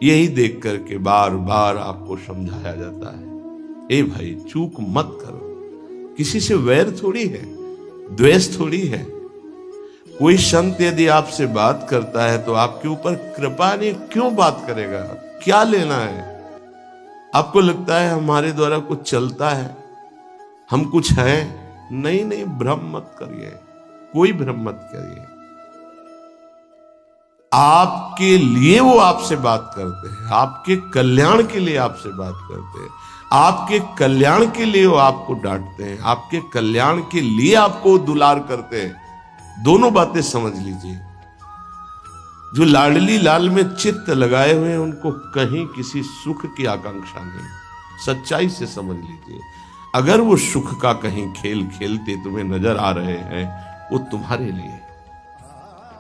यही देख करके बार बार आपको समझाया जाता है, ए भाई चूक मत करो। किसी से वैर थोड़ी है, द्वेष थोड़ी है। कोई संत यदि आपसे बात करता है तो आपके ऊपर कृपा नहीं, क्यों बात करेगा? क्या लेना है? आपको लगता है हमारे द्वारा कुछ चलता है, हम कुछ हैं? नहीं नहीं, भ्रम मत करिए, कोई भ्रम मत करिए। आपके लिए वो आपसे बात करते हैं, आपके कल्याण के लिए आपसे बात करते हैं, आपके कल्याण के लिए वो आपको डांटते हैं, आपके कल्याण के लिए आपको दुलार करते हैं। दोनों बातें समझ लीजिए। जो लाडली लाल में चित्त लगाए हुए हैं उनको कहीं किसी सुख की आकांक्षा नहीं, सच्चाई से समझ लीजिए। अगर वो सुख का कहीं खेल खेलते तुम्हें नजर आ रहे हैं, वो तुम्हारे लिए,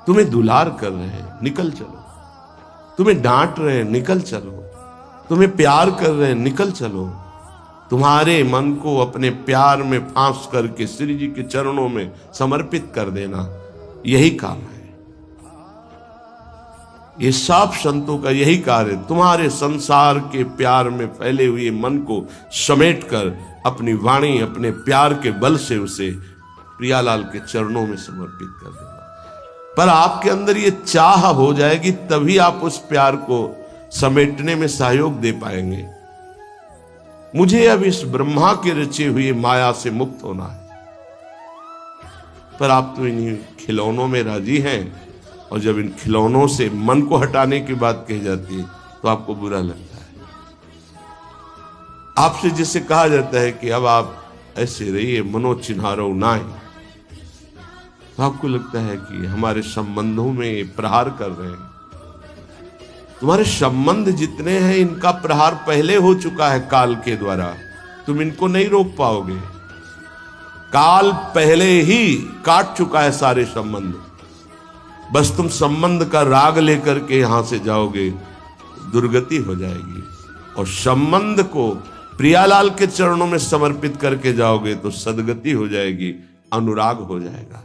तुम्हें दुलार कर रहे हैं, निकल चलो। तुम्हें डांट रहे हैं, निकल चलो। तुम्हें प्यार कर रहे हैं, निकल चलो। तुम्हारे मन को अपने प्यार में फांस करके श्री जी के चरणों में समर्पित कर देना, यही काम है। ये सब संतों का यही कार्य है। तुम्हारे संसार के प्यार में फैले हुए मन को समेटकर अपनी वाणी, अपने प्यार के बल से उसे प्रियालाल के चरणों में समर्पित कर देना। पर आपके अंदर ये चाह हो जाएगी, तभी आप उस प्यार को समेटने में सहयोग दे पाएंगे। मुझे अब इस ब्रह्मा के रचे हुए माया से मुक्त होना है, पर आप तो इन्हीं खिलौनों में राजी हैं, और जब इन खिलौनों से मन को हटाने की बात कही जाती है तो आपको बुरा लगता है। आपसे जिसे कहा जाता है कि अब आप ऐसे रहिए, मनो चिन्हारो नाय, तो आपको लगता है कि हमारे संबंधों में प्रहार कर रहे हैं। तुम्हारे संबंध जितने हैं इनका प्रहार पहले हो चुका है काल के द्वारा, तुम इनको नहीं रोक पाओगे। काल पहले ही काट चुका है सारे संबंध। बस तुम संबंध का राग लेकर के यहां से जाओगे, दुर्गति हो जाएगी। और संबंध को प्रियालाल के चरणों में समर्पित करके जाओगे तो सदगति हो जाएगी, अनुराग हो जाएगा।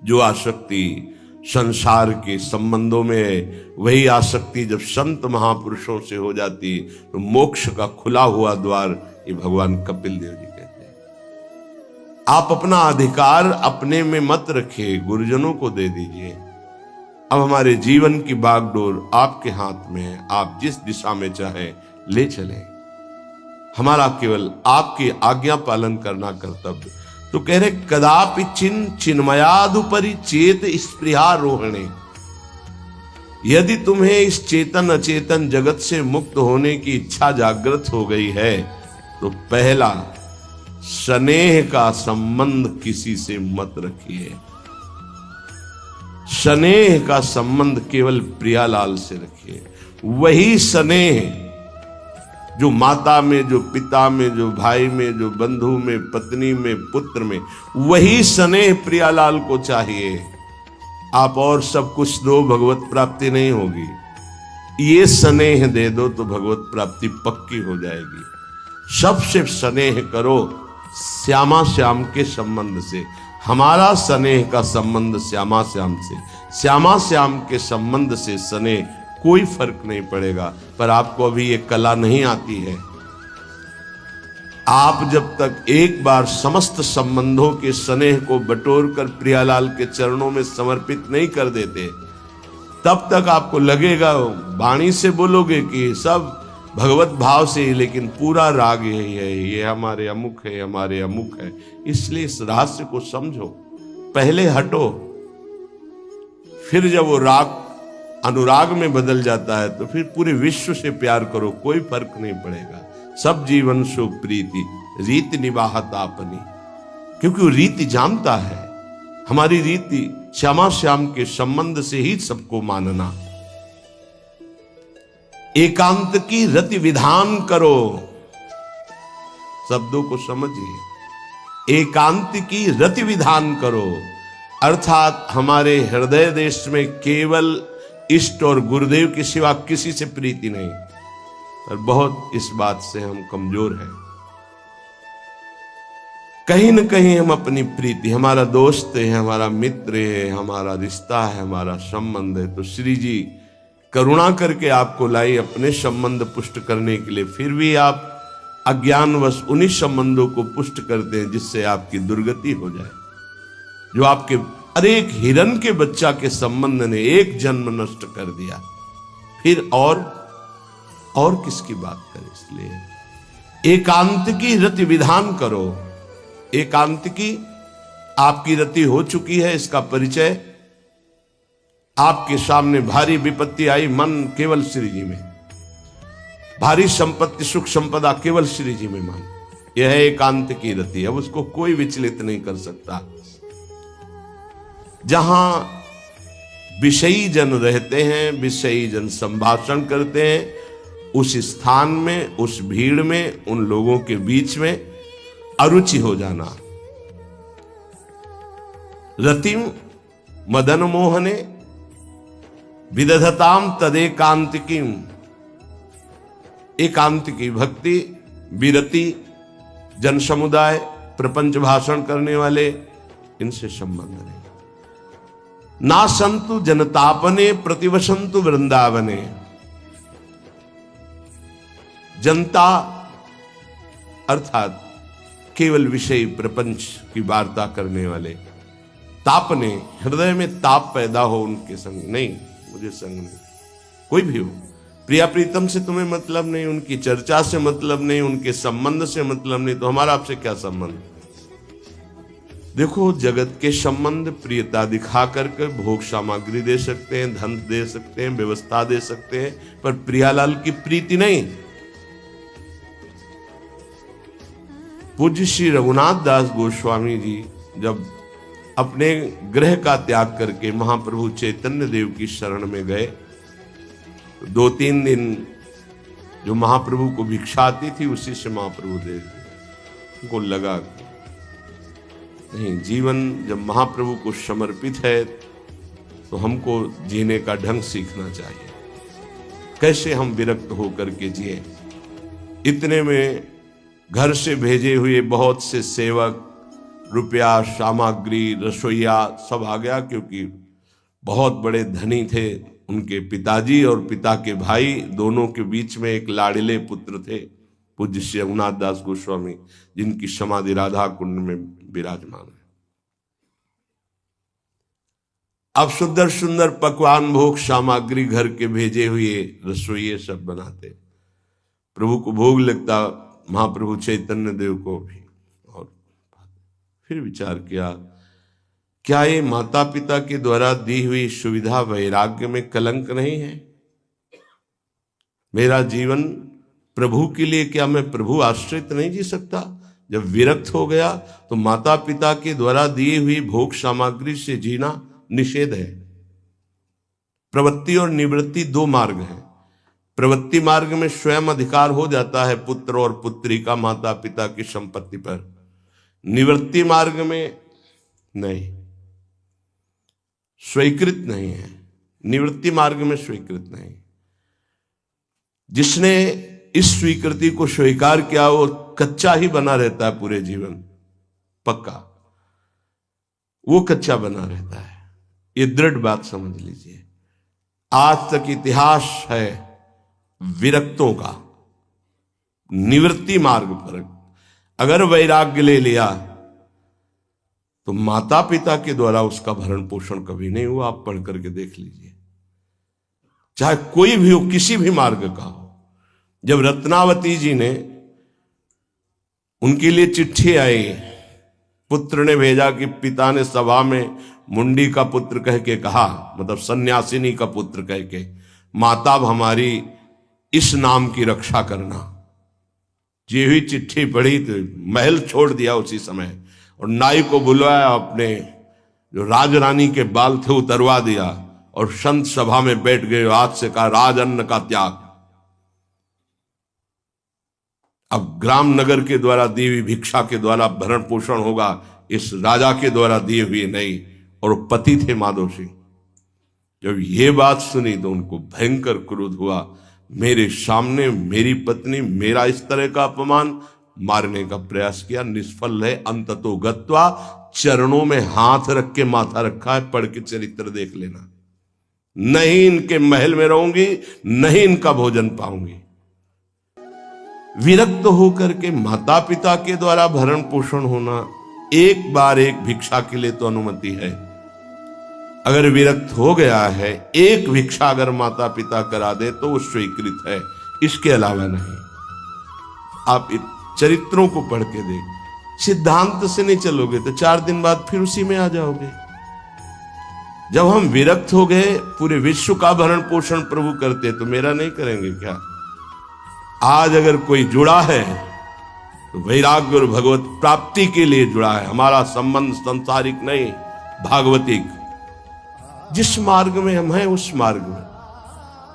जो आसक्ति संसार के संबंधों में है, वही आसक्ति जब संत महापुरुषों से हो जाती तो मोक्ष का खुला हुआ द्वार, ये भगवान कपिल देव जी कहते हैं। आप अपना अधिकार अपने में मत रखिए, गुरुजनों को दे दीजिए। अब हमारे जीवन की बागडोर आपके हाथ में है, आप जिस दिशा में चाहे ले चले। हमारा केवल आपकी आज्ञा पालन करना कर्तव्य। तो कह रहे कदापि चिन्मयादुपरि चेत स्पृहा रोहणे। यदि तुम्हें इस चेतन अचेतन जगत से मुक्त होने की इच्छा जागृत हो गई है तो पहला, स्नेह का संबंध किसी से मत रखिए। स्नेह का संबंध केवल प्रियालाल से रखिए। वही स्नेह जो माता में, जो पिता में, जो भाई में, जो बंधु में, पत्नी में, पुत्र में, वही स्नेह प्रियालाल को चाहिए। आप और सब कुछ दो, भगवत प्राप्ति नहीं होगी। ये स्नेह दे दो तो भगवत प्राप्ति पक्की हो जाएगी। सबसे स्नेह करो श्यामा श्याम के संबंध से। हमारा स्नेह का संबंध श्यामा श्याम से, श्यामा श्याम के संबंध से स्नेह कोई फर्क नहीं पड़ेगा। पर आपको अभी ये कला नहीं आती है। आप जब तक एक बार समस्त संबंधों के स्नेह को बटोर कर प्रियालाल के चरणों में समर्पित नहीं कर देते, तब तक आपको लगेगा, वाणी से बोलोगे कि सब भगवत भाव से, लेकिन पूरा राग यही है, ये हमारे अमुक है, हमारे अमुक है। इसलिए इस रहस्य को समझो, पहले हटो, फिर जब वो राग अनुराग में बदल जाता है तो फिर पूरे विश्व से प्यार करो, कोई फर्क नहीं पड़ेगा। सब जीवन सुख प्रीति रीति निवाहत आपनी, क्योंकि वो रीति जानता है। हमारी रीति श्यामा श्याम के संबंध से ही सबको मानना। एकांत की रति विधान करो, शब्दों को समझिए। एकांत की रति विधान करो, अर्थात हमारे हृदय देश में केवल इष्ट और गुरुदेव के सिवा किसी से प्रीति नहीं। पर बहुत इस बात से हम कमजोर हैं। कहीं न कहीं हम अपनी प्रीति, हमारा दोस्त है, हमारा मित्र है, हमारा रिश्ता है, हमारा संबंध है, तो श्री जी करुणा करके आपको लाई अपने संबंध पुष्ट करने के लिए, फिर भी आप अज्ञानवश उन्हीं संबंधों को पुष्ट करते हैं जिससे आपकी दुर्गति हो जाए। जो आपके अरे एक हिरण के बच्चा के संबंध ने एक जन्म नष्ट कर दिया, फिर और किसकी बात करें। इसलिए एकांत की रति विधान करो। एकांत की आपकी रति हो चुकी है, इसका परिचय आपके सामने भारी विपत्ति आई, मन केवल श्री जी में, भारी संपत्ति सुख संपदा केवल श्री जी में मन, यह है एकांत की रति। अब उसको कोई विचलित नहीं कर सकता। जहां विषयी जन रहते हैं, विषयी जन संभाषण करते हैं, उस स्थान में, उस भीड़ में, उन लोगों के बीच में अरुचि हो जाना। रतिम मदन मोहने विदधताम तदेकांतिकीम। एकांत की भक्ति, विरति, जन समुदाय, प्रपंच भाषण करने वाले, इनसे संबंध नहीं। ना संतु जनतापने प्रतिवसंतु वृंदावने। जनता अर्थात केवल विषय प्रपंच की वार्ता करने वाले, तापने, हृदय में ताप पैदा हो उनके संग नहीं, मुझे संग नहीं, कोई भी हो, प्रिया प्रीतम से तुम्हें मतलब नहीं, उनकी चर्चा से मतलब नहीं, उनके संबंध से मतलब नहीं, तो हमारा आपसे क्या संबंध। देखो, जगत के संबंध प्रियता दिखा करके भोग सामग्री दे सकते हैं, धन दे सकते हैं, व्यवस्था दे सकते हैं, पर प्रियालाल की प्रीति नहीं। पूज्य श्री रघुनाथ दास गोस्वामी जी जब अपने गृह का त्याग करके महाप्रभु चैतन्य देव की शरण में गए, 2-3 दिन जो महाप्रभु को भिक्षा आती थी उसी से महाप्रभु दे उनको लगा नहीं, जीवन जब महाप्रभु को समर्पित है तो हमको जीने का ढंग सीखना चाहिए, कैसे हम विरक्त होकर के जिए। इतने में घर से भेजे हुए बहुत से सेवक, रुपया, सामग्री, रसोईया सब आ गया, क्योंकि बहुत बड़े धनी थे उनके पिताजी और पिता के भाई, दोनों के बीच में एक लाड़िले पुत्र थे पूज्य श्री रघुनाथ दास गोस्वामी, जिनकी समाधि राधा कुंड में विराजमान है। अब सुंदर सुंदर पकवान, भोग सामग्री घर के भेजे हुए रसोइये सब बनाते, प्रभु को भोग लगता, महाप्रभु चैतन्य देव को भी। और फिर विचार किया, क्या ये माता पिता के द्वारा दी हुई सुविधा वैराग्य में कलंक नहीं है? मेरा जीवन प्रभु के लिए, क्या मैं प्रभु आश्रित नहीं जी सकता? जब विरक्त हो गया तो माता पिता के द्वारा दी हुई भोग सामग्री से जीना निषेध है। प्रवृत्ति और निवृत्ति 2 मार्ग हैं। प्रवृत्ति मार्ग में स्वयं अधिकार हो जाता है पुत्र और पुत्री का माता पिता की संपत्ति पर, निवृत्ति मार्ग में नहीं, स्वीकृत नहीं है। निवृत्ति मार्ग में स्वीकृत नहीं। जिसने इस स्वीकृति को स्वीकार किया वो कच्चा ही बना रहता है पूरे जीवन, पक्का वो कच्चा बना रहता है। ये दृढ़ बात समझ लीजिए। आज तक इतिहास है विरक्तों का। निवृत्ति मार्ग पर अगर वैराग्य ले लिया तो माता पिता के द्वारा उसका भरण पोषण कभी नहीं हुआ। आप पढ़ करके देख लीजिए, चाहे कोई भी हो, किसी भी मार्ग का हो। जब रत्नावती जी ने, उनके लिए चिट्ठी आई, पुत्र ने भेजा कि पिता ने सभा में मुंडी का पुत्र कह के कहा, मतलब सन्यासिनी का पुत्र कह के, माता हमारी इस नाम की रक्षा करना। ये हुई चिट्ठी पढ़ी तो महल छोड़ दिया उसी समय और नाई को बुलवाया, अपने जो राजरानी के बाल थे उतरवा दिया और संत सभा में बैठ गए। आज से कहा राजअन्न का त्याग। अब ग्राम नगर के द्वारा दी हुई भिक्षा के द्वारा भरण पोषण होगा, इस राजा के द्वारा दिए हुए नहीं। और पति थे माधव सिंह। जब ये बात सुनी तो उनको भयंकर क्रोध हुआ। मेरे सामने मेरी पत्नी, मेरा इस तरह का अपमान, मारने का प्रयास किया, निष्फल है। अंततो गत्वा, चरणों में हाथ रख के माथा रखा है, पढ़ के चरित्र देख लेना। नहीं इनके महल में रहूंगी, नहीं इनका भोजन पाऊंगी। विरक्त होकर के माता पिता के द्वारा भरण पोषण होना एक बार एक भिक्षा के लिए तो अनुमति है। अगर विरक्त हो गया है, एक भिक्षा अगर माता पिता करा दे तो वो स्वीकृत है, इसके अलावा नहीं। आप चरित्रों को पढ़ के देख, सिद्धांत से नहीं चलोगे तो 4 दिन बाद फिर उसी में आ जाओगे। जब हम विरक्त हो गए, पूरे विश्व का भरण पोषण प्रभु करते, तो मेरा नहीं करेंगे क्या? आज अगर कोई जुड़ा है तो वैराग्य और भगवत प्राप्ति के लिए जुड़ा है। हमारा संबंध संसारिक नहीं, भागवतिक। जिस मार्ग में हम हैं उस मार्ग में।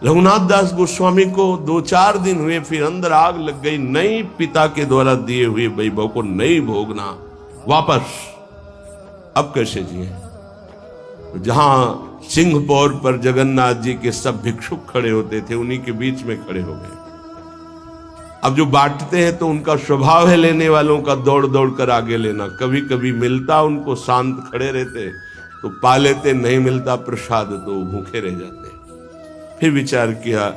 रघुनाथ दास गोस्वामी को 2-4 दिन हुए, फिर अंदर आग लग गई। नहीं, पिता के द्वारा दिए हुए वैभव को नहीं भोगना, वापस। अब कैसे जिए? जहां सिंहपौर पर जगन्नाथ जी के सब भिक्षुक खड़े होते थे, उन्हीं के बीच में खड़े हो गए। अब जो बांटते हैं तो उनका स्वभाव है लेने वालों का दौड़ दौड़ कर आगे लेना। कभी कभी मिलता, उनको शांत खड़े रहते तो पा लेते, नहीं मिलता प्रसाद तो भूखे रह जाते। फिर विचार किया,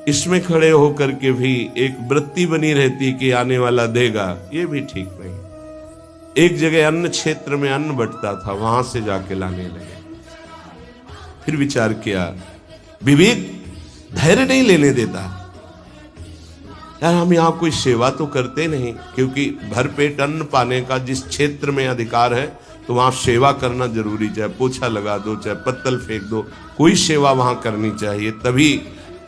इसमें खड़े होकर के भी एक वृत्ति बनी रहती कि आने वाला देगा, ये भी ठीक नहीं। एक जगह अन्न क्षेत्र में अन्न बंटता था, वहां से जाके लाने लगे। फिर विचार किया, विवेक धैर्य नहीं लेने देता। यार हम यहाँ कोई सेवा तो करते नहीं, क्योंकि भरपेट अन्न पाने का जिस क्षेत्र में अधिकार है तो वहां सेवा करना जरूरी। चाहे पोछा लगा दो, चाहे पत्तल फेंक दो, कोई सेवा वहां करनी चाहिए, तभी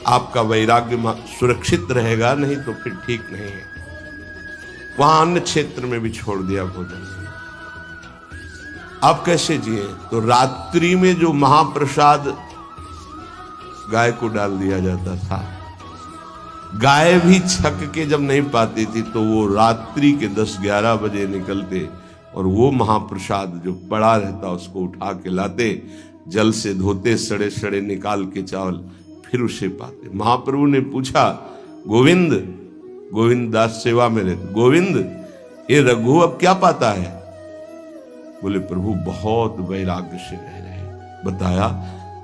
आपका वैराग्य सुरक्षित रहेगा, नहीं तो फिर ठीक नहीं है। वहां अन्य क्षेत्र में भी छोड़ दिया भोजन। आप कैसे जिए? तो रात्रि में जो महाप्रसाद गाय को डाल दिया जाता था, गाय भी छक के जब नहीं पाती थी तो वो रात्रि के 10-11 बजे निकलते और वो महाप्रसाद जो पड़ा रहता उसको उठा के लाते, जल से धोते, सड़े सड़े निकाल के चावल, फिर उसे पाते। महाप्रभु ने पूछा, गोविंद, गोविंद दास सेवा में रहते, गोविंद ये रघु अब क्या पाता है? बोले प्रभु बहुत वैराग्य से रह रहे। बताया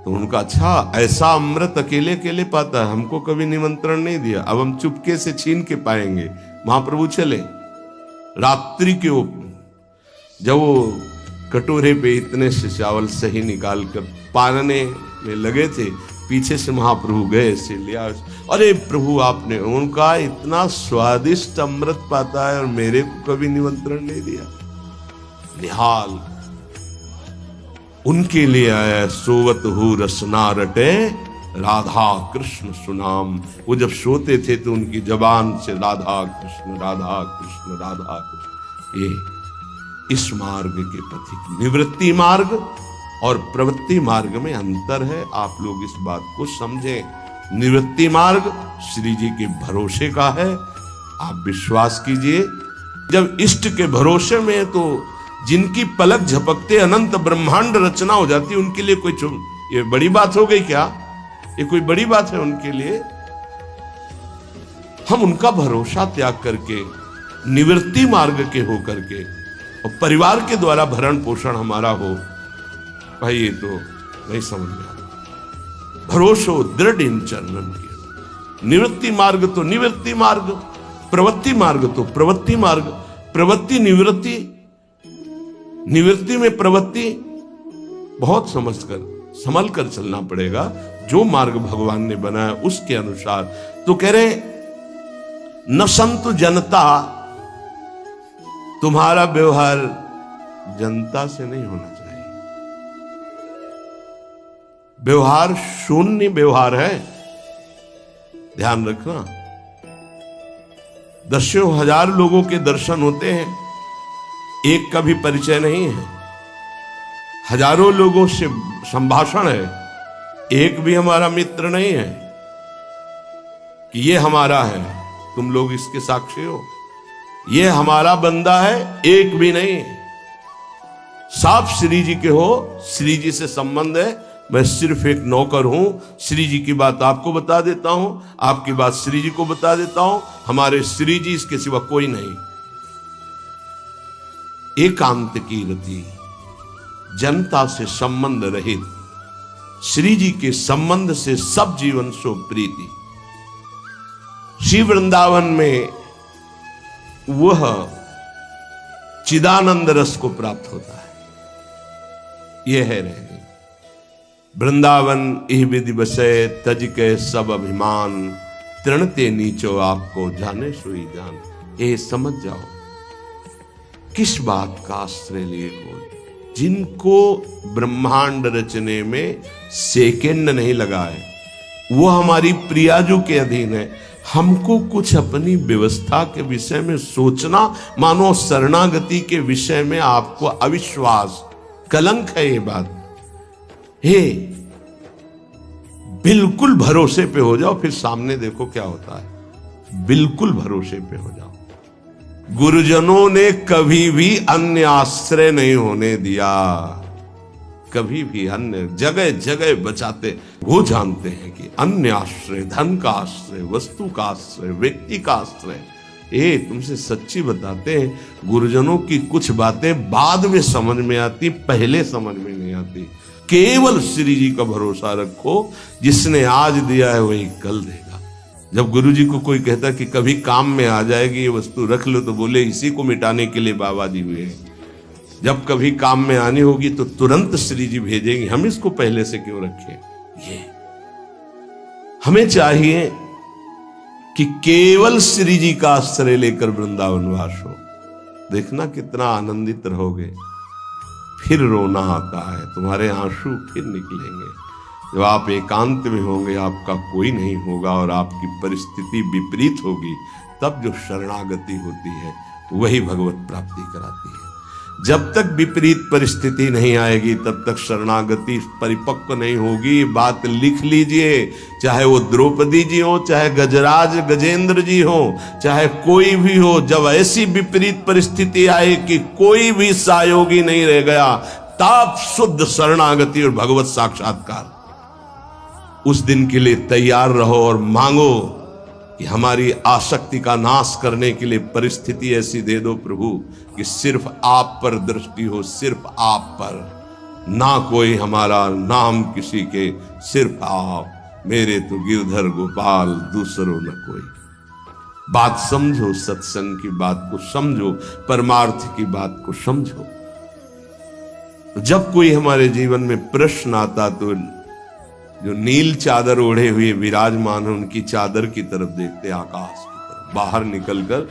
तो उनका, अच्छा ऐसा अमृत अकेले अकेले पाता है, हमको कभी निमंत्रण नहीं दिया, अब हम चुपके से छीन के पाएंगे। महाप्रभु चले रात्रि के जब वो कटोरे पे इतने से चावल सही निकाल कर पानने में लगे थे, पीछे से महाप्रभु गए, से लिया। अरे प्रभु आपने, उनका इतना स्वादिष्ट अमृत पाता है और मेरे को कभी निमंत्रण नहीं दिया। निहाल उनके लिए आया, सोवत हूँ रसना रटे राधा कृष्ण सुनाम। वो जब सोते थे तो उनकी जबान से राधा कृष्ण राधा कृष्ण राधा कृष्ण। ये इस मार्ग के पथिक। निवृत्ति मार्ग और प्रवृत्ति मार्ग में अंतर है, आप लोग इस बात को समझें। निवृत्ति मार्ग श्री जी के भरोसे का है, आप विश्वास कीजिए। जब इष्ट के भरोसे में, तो जिनकी पलक झपकते अनंत ब्रह्मांड रचना हो जाती, उनके लिए कोई ये बड़ी बात हो गई क्या? ये कोई बड़ी बात है उनके लिए? हम उनका भरोसा त्याग करके निवृत्ति मार्ग के हो करके और परिवार के द्वारा भरण पोषण हमारा हो, भाई ये तो नहीं समझ में आता। भरोसो दृढ़ इन चरणन के। निवृत्ति मार्ग तो निवृत्ति मार्ग, प्रवृत्ति मार्ग तो प्रवृत्ति मार्ग। प्रवृत्ति निवृत्ति, निवृत्ति में प्रवृत्ति, बहुत समझकर संभल कर चलना पड़ेगा। जो मार्ग भगवान ने बनाया उसके अनुसार। तो कह रहे न संतु जनता, तुम्हारा व्यवहार जनता से नहीं होना चाहिए। व्यवहार शून्य व्यवहार है, ध्यान रखना। दसियों हजार लोगों के दर्शन होते हैं, एक का भी परिचय नहीं है। हजारों लोगों से संभाषण है, एक भी हमारा मित्र नहीं है कि ये हमारा है, तुम लोग इसके साक्षी हो। ये हमारा बंदा है, एक भी नहीं। साफ श्री जी के हो, श्री जी से संबंध है, मैं सिर्फ एक नौकर हूं। श्री जी की बात आपको बता देता हूं, आपकी बात श्री जी को बता देता हूं। हमारे श्री जी, इसके सिवा कोई नहीं। एकांत की रति, जनता से संबंध रहित, श्री जी के संबंध से सब जीवन सो प्रीति। श्री वृंदावन में वह चिदानंद रस को प्राप्त होता है। यह है रहनी। वृंदावन इह विधि बसे तज के सब अभिमान, तृणते नीचो आपको जाने सोई जान। ये समझ जाओ किस बात का आश्रय लिए हो। जिनको ब्रह्मांड रचने में सेकंड नहीं लगा है, वो हमारी प्रियाजू के अधीन है। हमको कुछ अपनी व्यवस्था के विषय में सोचना, मानो शरणागति के विषय में आपको अविश्वास, कलंक है ये बात। हे, बिल्कुल भरोसे पे हो जाओ, फिर सामने देखो क्या होता है। बिल्कुल भरोसे पे हो जाओ। गुरुजनों ने कभी भी अन्य आश्रय नहीं होने दिया। कभी भी अन्य जगह जगह बचाते। वो जानते हैं कि अन्य आश्रय, धन का आश्रय, वस्तु का आश्रय, व्यक्ति का आश्रय, ये तुमसे सच्ची बताते हैं, गुरुजनों की कुछ बातें बाद में समझ में आती, पहले समझ में नहीं आती। केवल श्री जी का भरोसा रखो। जिसने आज दिया है वही कल देगा। जब गुरु जी को कोई कहता कि कभी काम में आ जाएगी ये वस्तु, रख लो, तो बोले इसी को मिटाने के लिए बाबा जी हुए हैं। जब कभी काम में आनी होगी तो तुरंत श्री जी भेजेंगे। हम इसको पहले से क्यों रखें? ये हमें चाहिए कि केवल श्री जी का आश्रय लेकर वृंदावन वास हो। देखना कितना आनंदित रहोगे। फिर रोना आता है, तुम्हारे आंसू फिर निकलेंगे। जब आप एकांत में होंगे, आपका कोई नहीं होगा और आपकी परिस्थिति विपरीत होगी, तब जो शरणागति होती है वही भगवत प्राप्ति कराती है। जब तक विपरीत परिस्थिति नहीं आएगी तब तक शरणागति परिपक्व नहीं होगी। बात लिख लीजिए, चाहे वो द्रौपदी जी हो, चाहे गजराज गजेंद्र जी हो, चाहे कोई भी हो। जब ऐसी विपरीत परिस्थिति आए कि कोई भी सहयोगी नहीं रह गया, तब शुद्ध शरणागति और भगवत साक्षात्कार। उस दिन के लिए तैयार रहो और मांगो कि हमारी आसक्ति का नाश करने के लिए परिस्थिति ऐसी दे दो प्रभु कि सिर्फ आप पर दृष्टि हो, सिर्फ आप पर, ना कोई हमारा, ना हम किसी के, सिर्फ आप। मेरे तो गिरधर गोपाल, दूसरों न कोई। बात समझो, सत्संग की बात को समझो, परमार्थ की बात को समझो। जब कोई हमारे जीवन में प्रश्न आता तो जो नील चादर ओढ़े हुए विराजमान है, उनकी चादर की तरफ देखते, आकाश की तरफ। बाहर निकलकर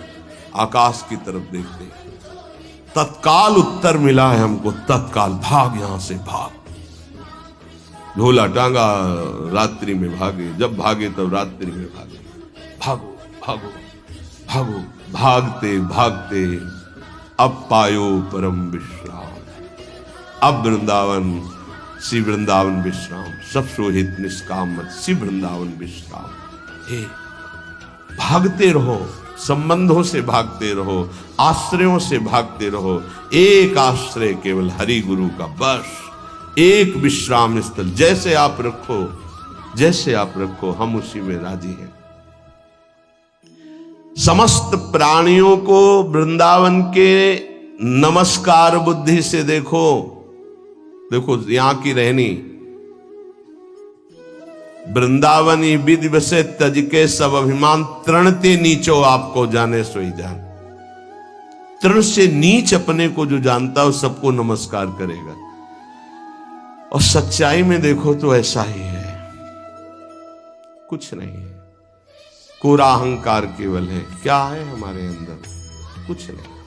आकाश की तरफ देखते। तत्काल उत्तर मिला है हमको, तत्काल भाग, यहां से भाग। झोला टांगा, रात्रि में भागे। जब भागे तब रात्रि में भागे। भागो भागो भागो, भागते भागते अब पायो परम विश्राम। अब वृंदावन, श्री वृंदावन विश्राम। सब सोहित निष्काम मत, श्री वृंदावन विश्राम। हे, भागते रहो, संबंधों से भागते रहो, आश्रयों से भागते रहो। एक आश्रय केवल हरि गुरु का, बस एक विश्राम स्थल। जैसे आप रखो, जैसे आप रखो, हम उसी में राजी हैं। समस्त प्राणियों को वृंदावन के नमस्कार बुद्धि से देखो। देखो यहां की रहनी, वृंदावनी विधि बसे तज के सब अभिमान, तृणते नीचो आपको जाने सोई जान। तृण से नीच अपने को जो जानता है सबको नमस्कार करेगा। और सच्चाई में देखो तो ऐसा ही है, कुछ नहीं है। कोरा अहंकार केवल है। क्या है हमारे अंदर? कुछ नहीं।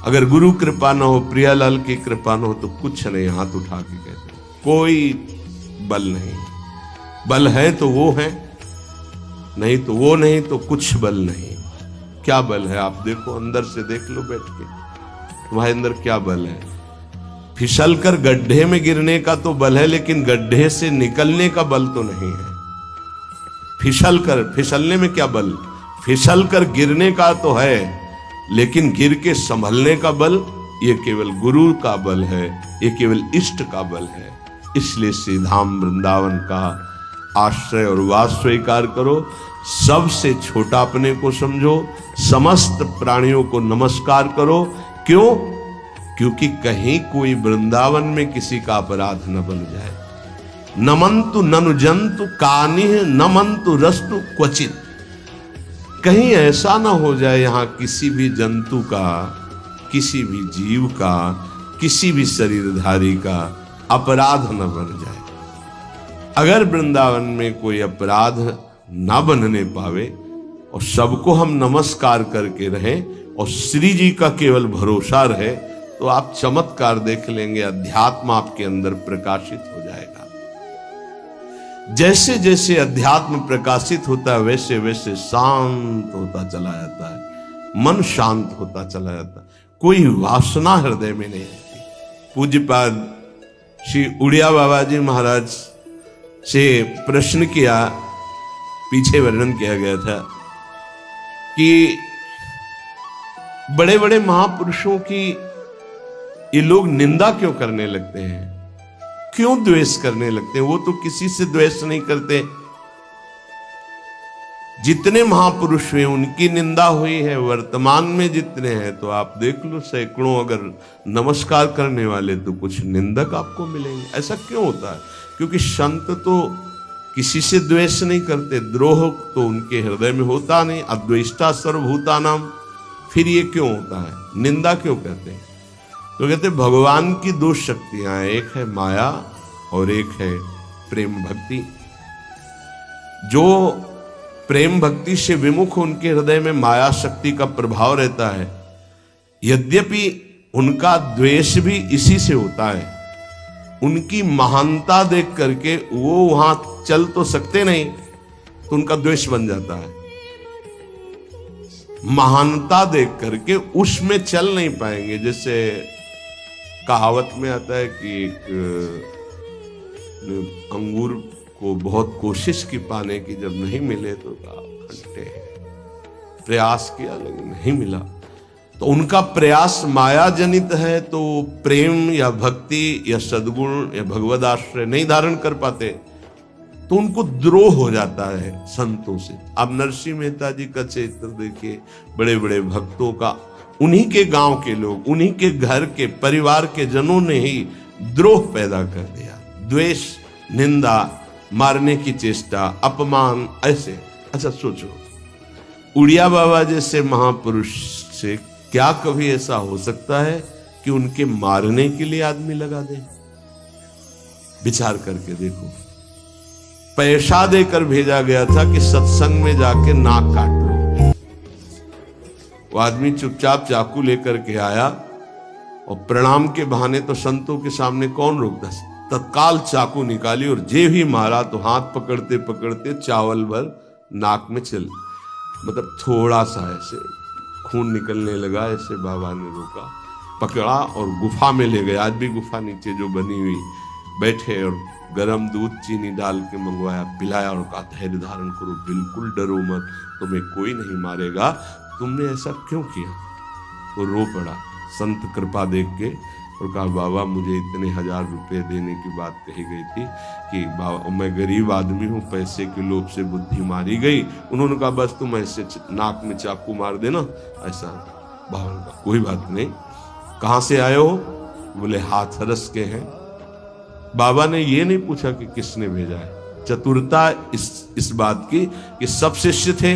अगर गुरु कृपा न हो, प्रियालाल की कृपा न हो, तो कुछ नहीं। हाथ उठा के कहते हैं, कोई बल नहीं। बल है तो वो है, नहीं तो वो नहीं, तो कुछ बल नहीं। क्या बल है? आप देखो, अंदर से देख लो बैठ के, तुम्हारे अंदर क्या बल है। फिसल कर गड्ढे में गिरने का तो बल है, लेकिन गड्ढे से निकलने का बल तो नहीं है। फिसलने में क्या बल? फिसल कर गिरने का तो है, लेकिन गिर के संभलने का बल, ये केवल गुरु का बल है, ये केवल इष्ट का बल है। इसलिए श्री धाम वृंदावन का आश्रय और वास स्वीकार करो। सबसे छोटा अपने को समझो, समस्त प्राणियों को नमस्कार करो। क्यों? क्योंकि कहीं कोई वृंदावन में किसी का अपराध न बन जाए। नमंतु ननु जंतु कानिह नमंतु रस्तु क्वचित। कहीं ऐसा ना हो जाए यहां किसी भी जंतु का, किसी भी जीव का, किसी भी शरीरधारी का अपराध न बन जाए। अगर वृंदावन में कोई अपराध ना बनने पावे और सबको हम नमस्कार करके रहें और श्री जी का केवल भरोसा रहे, तो आप चमत्कार देख लेंगे, अध्यात्म आपके अंदर प्रकाशित हो जाएगा। जैसे जैसे अध्यात्म प्रकाशित होता है वैसे वैसे शांत होता चला जाता है, मन शांत होता चला जाता है, कोई वासना हृदय में नहीं रहती। पूज्यपाद श्री उड़िया बाबा जी महाराज से प्रश्न किया, पीछे वर्णन किया गया था कि बड़े बड़े महापुरुषों की ये लोग निंदा क्यों करने लगते हैं, क्यों द्वेष करने लगते हैं? वो तो किसी से द्वेष नहीं करते। जितने महापुरुष हुए उनकी निंदा हुई है, वर्तमान में जितने हैं तो आप देख लो सैकड़ों अगर नमस्कार करने वाले तो कुछ निंदक आपको मिलेंगे। ऐसा क्यों होता है? क्योंकि संत तो किसी से द्वेष नहीं करते, द्रोह तो उनके हृदय में होता नहीं, अद्वेष्टा सर्वभूतानाम। फिर ये क्यों होता है, निंदा क्यों कहते हैं? तो कहते भगवान की दो शक्तियां हैं, एक है माया और एक है प्रेम भक्ति। जो प्रेम भक्ति से विमुख उनके हृदय में माया शक्ति का प्रभाव रहता है, यद्यपि उनका द्वेष भी इसी से होता है। उनकी महानता देख करके वो वहां चल तो सकते नहीं, तो उनका द्वेष बन जाता है। महानता देख करके उसमें चल नहीं पाएंगे। जैसे कहावत में आता है कि एक अंगूर को बहुत कोशिश की पाने की, जब नहीं मिले तो खट्टे हैं, प्रयास किया लेकिन नहीं मिला। तो उनका प्रयास माया जनित है, तो प्रेम या भक्ति या सद्गुण या भगवद आश्रय नहीं धारण कर पाते, तो उनको द्रोह हो जाता है संतों से। अब नरसिंह मेहता जी का चरित्र देखिए, बड़े बड़े भक्तों का, उन्हीं के गांव के लोग, उन्हीं के घर के परिवार के जनों ने ही द्रोह पैदा कर दिया। द्वेष, निंदा, मारने की चेष्टा, अपमान, ऐसे। अच्छा सोचो, उड़िया बाबा जैसे महापुरुष से क्या कभी ऐसा हो सकता है कि उनके मारने के लिए आदमी लगा दे? विचार करके देखो। पैसा देकर भेजा गया था कि सत्संग में जाके नाक काट लो। वो आदमी चुपचाप चाकू लेकर के आया और प्रणाम के बहाने तो संतों के सामने कौन रोकता, तत्काल चाकू निकाली और जे ही मारा तो हाथ पकड़ते पकड़ते चावल भर नाक में चल, मतलब थोड़ा सा ऐसे खून निकलने लगा। ऐसे बाबा ने रोका, पकड़ा और गुफा में ले गए। आज भी गुफा नीचे जो बनी हुई, बैठे और गरम दूध चीनी डाल के मंगवाया, पिलाया और कहा धैर्य धारण करो, बिल्कुल डरो मत, तुम्हें कोई नहीं मारेगा, तुमने ऐसा क्यों किया? वो रो पड़ा संत कृपा देख के और कहा बाबा मुझे इतने 1000 रुपए देने की बात कही गई थी कि बाबा मैं गरीब आदमी हूँ, पैसे के लोभ से बुद्धि मारी गई। उन्होंने कहा बस तुम ऐसे नाक में चाकू मार देना। ऐसा बाबा ने कहा कोई बात नहीं। कहाँ से आए हो? बोले हाथरस के हैं। बाबा ने ये नहीं पूछा कि किसने भेजा है। चतुरता इस बात की कि सब शिष्य थे,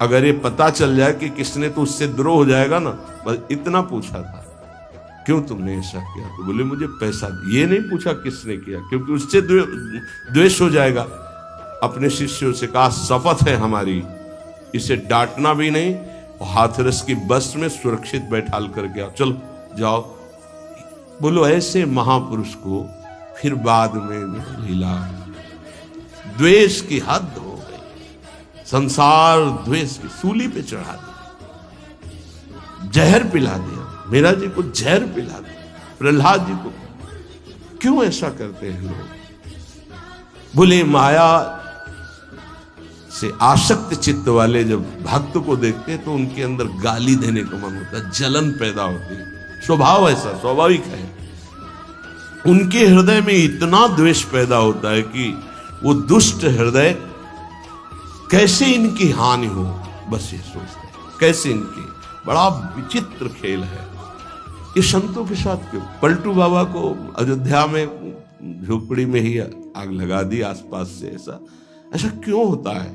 अगर ये पता चल जाए कि किसने, तो उससे द्रोह हो जाएगा ना, बस इतना पूछा था क्यों तुमने ऐसा किया? तो बोले मुझे पैसा। ये नहीं पूछा किसने किया, क्योंकि उससे द्वेष हो जाएगा। अपने शिष्यों से कहा शपथ है हमारी, इसे डांटना भी नहीं और हाथरस की बस में सुरक्षित बैठाल करके आओ, चलो जाओ। बोलो ऐसे महापुरुष को फिर बाद में लीला, द्वेष की हद हो गई, संसार द्वेष की सूली पे चढ़ा दिया, जहर पिला दिया। मीरा जी को जहर पिला दिया, प्रहलाद जी को। क्यों ऐसा करते हैं लोग? बोले माया से आसक्त चित्त वाले जब भक्त को देखते हैं तो उनके अंदर गाली देने का मन होता है, जलन पैदा होती है। स्वभाव ऐसा स्वाभाविक है। उनके हृदय में इतना द्वेष पैदा होता है कि वो दुष्ट हृदय कैसे इनकी हानि हो, बस ये सोचते हैं कैसे इनकी। बड़ा विचित्र खेल है ये संतों के साथ। क्यों? पलटू बाबा को अयोध्या में झोपड़ी में ही आग लगा दी आसपास से। ऐसा ऐसा क्यों होता है?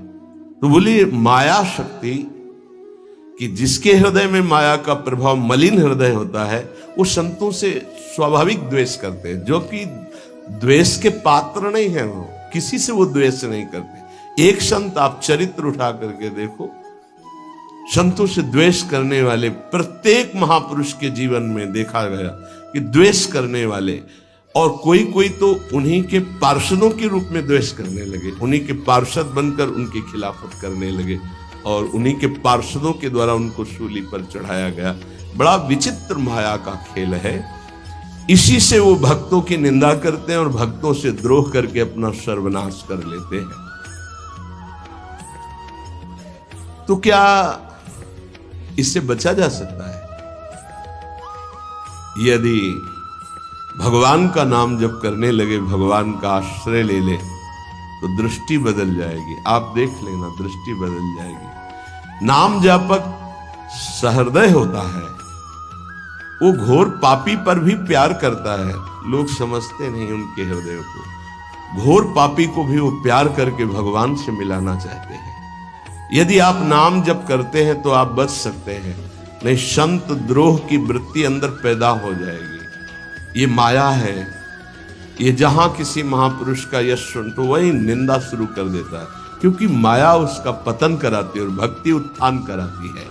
तो बोली माया शक्ति कि जिसके हृदय में माया का प्रभाव, मलिन हृदय होता है, वो संतों से स्वाभाविक द्वेष करते हैं। जो कि द्वेष के पात्र नहीं है, वो किसी से वो द्वेष नहीं करते। एक संत आप चरित्र उठा करके देखो, संतों से द्वेष करने वाले प्रत्येक महापुरुष के जीवन में देखा गया कि द्वेष करने वाले, और कोई कोई तो उन्हीं के पार्षदों के रूप में द्वेष करने लगे, उन्हीं के पार्षद बनकर उनकी खिलाफत करने लगे और उन्हीं के पार्षदों के द्वारा उनको सूली पर चढ़ाया गया। बड़ा विचित्र माया का खेल है। इसी से वो भक्तों की निंदा करते हैं और भक्तों से द्रोह करके अपना सर्वनाश कर लेते हैं। तो क्या इससे बचा जा सकता है? यदि भगवान का नाम जब करने लगे, भगवान का आश्रय ले ले, तो दृष्टि बदल जाएगी। आप देख लेना, दृष्टि बदल जाएगी। नाम जापक सहृदय होता है, वो घोर पापी पर भी प्यार करता है। लोग समझते नहीं उनके हृदय को। घोर पापी को भी वो प्यार करके भगवान से मिलाना चाहते हैं। यदि आप नाम जप करते हैं तो आप बच सकते हैं, नहीं संत द्रोह की वृत्ति अंदर पैदा हो जाएगी। ये माया है। ये जहां किसी महापुरुष का यश सुन तो वही निंदा शुरू कर देता है, क्योंकि माया उसका पतन कराती है और भक्ति उत्थान कराती है।